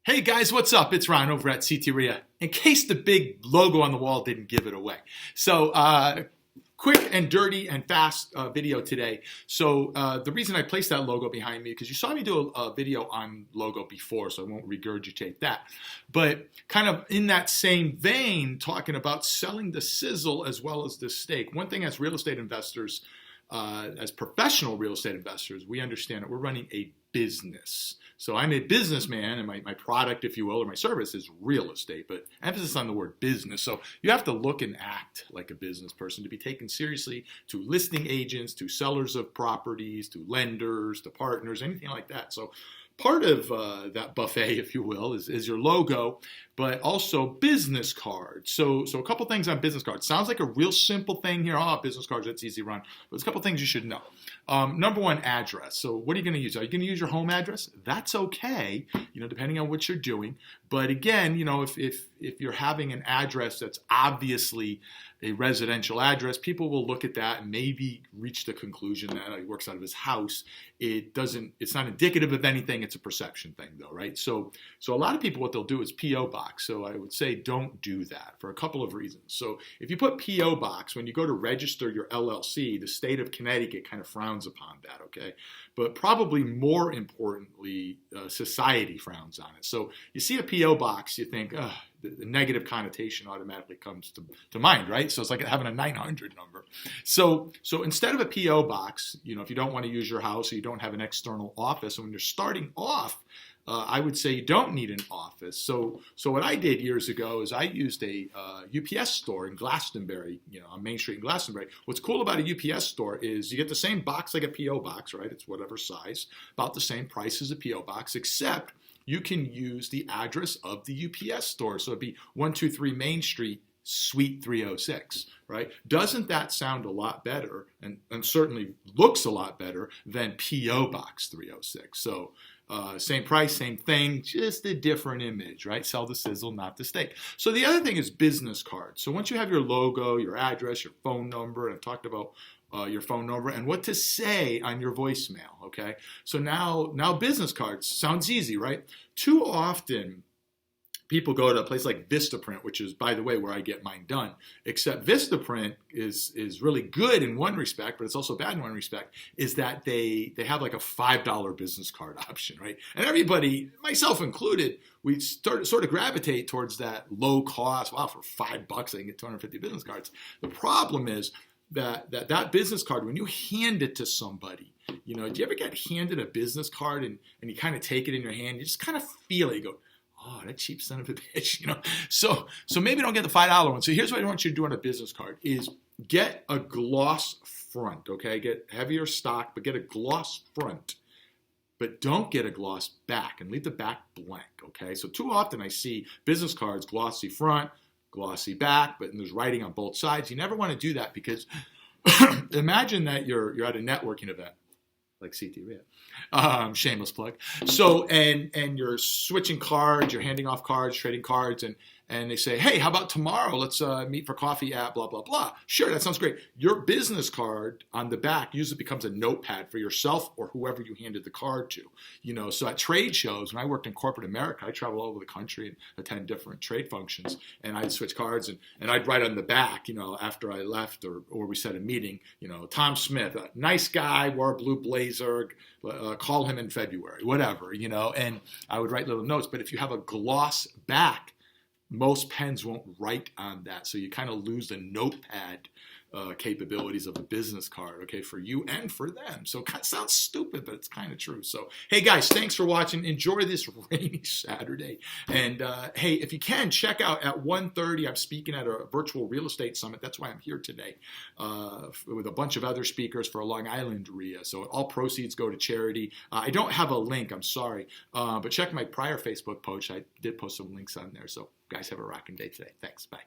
Hey guys, what's up? It's Ron over at CTRIA. In case the big logo on the wall didn't give it away. So, quick and dirty and fast video today. So the reason I placed that logo behind me, because you saw me do a video on logo before, so I won't regurgitate that. But kind of in that same vein, talking about selling the sizzle as well as the steak. One thing as real estate investors, as professional real estate investors, we understand that we're running a business. So I'm a businessman, and my product, if you will, or my service is real estate, but emphasis on the word business. So you have to look and act like a business person to be taken seriously to listing agents, to sellers of properties, to lenders, to partners, anything like that. So part of that buffet, if you will, is your logo, but also business cards. So a couple things on business cards. Sounds like a real simple thing here. Oh, business cards, that's easy run. But there's a couple things you should know. Number one, address. So what are you going to use? Are you going to use your home address? That's okay, depending on what you're doing. But again, if you're having an address that's obviously a residential address, people will look at that and maybe reach the conclusion that he works out of his house. It's not indicative of anything. It's a perception thing though, right? So a lot of people, what they'll do is P.O. box. So I would say don't do that for a couple of reasons. So if you put P.O. box, when you go to register your LLC, the state of Connecticut kind of frowns upon that, okay? But probably more importantly, society frowns on it. So you see a P.O. box, you think, the negative connotation automatically comes to mind, right? So it's like having a 900 number. So instead of a P.O. box, if you don't want to use your house or you don't have an external office, and when you're starting off, I would say you don't need an office. So what I did years ago is I used a UPS store in Glastonbury, on Main Street in Glastonbury. What's cool about a UPS store is you get the same box like a P.O. box, right? It's whatever size, about the same price as a P.O. box, except you can use the address of the UPS store. So it'd be 123 Main Street, Suite 306, right? Doesn't that sound a lot better and certainly looks a lot better than P.O. Box 306? So same price, same thing, just a different image, right? Sell the sizzle, not the steak. So the other thing is business cards. So once you have your logo, your address, your phone number, and I've talked about your phone number and what to say on your voicemail, okay? So now business cards, sounds easy, right? Too often, people go to a place like Vistaprint, which is, by the way, where I get mine done. Except Vistaprint is really good in one respect, but it's also bad in one respect, is that they have like a $5 business card option, right? And everybody, myself included, we sort of gravitate towards that low cost. Wow, for $5 I can get 250 business cards. The problem is that business card, when you hand it to somebody, do you ever get handed a business card and you kind of take it in your hand, you just kind of feel it, you go, oh, that cheap son of a bitch, So maybe don't get the $5 one. So here's what I want you to do on a business card is get a gloss front, okay? Get heavier stock, but get a gloss front. But don't get a gloss back and leave the back blank, okay? So too often I see business cards, glossy front, glossy back, but there's writing on both sides. You never want to do that because imagine that you're at a networking event like CTRIA, shameless plug. So, and you're switching cards, you're handing off cards, trading cards, and they say, hey, how about tomorrow? Let's meet for coffee at blah, blah, blah. Sure, that sounds great. Your business card on the back usually becomes a notepad for yourself or whoever you handed the card to. So at trade shows, when I worked in corporate America, I travel all over the country and attend different trade functions, and I'd switch cards, and I'd write on the back, after I left or we set a meeting, Tom Smith, a nice guy, wore a blue blazer, call him in February, whatever, and I would write little notes. But if you have a gloss back, most pens won't write on that. So you kind of lose the notepad capabilities of a business card, okay, for you and for them. So it sounds stupid, but it's kind of true. So, hey, guys, thanks for watching. Enjoy this rainy Saturday. And, hey, if you can, check out at 1:30, I'm speaking at a virtual real estate summit. That's why I'm here today with a bunch of other speakers for a Long Island RIA. So all proceeds go to charity. I don't have a link. I'm sorry. But check my prior Facebook post. I did post some links on there. So, guys, have a rocking day today. Thanks. Bye.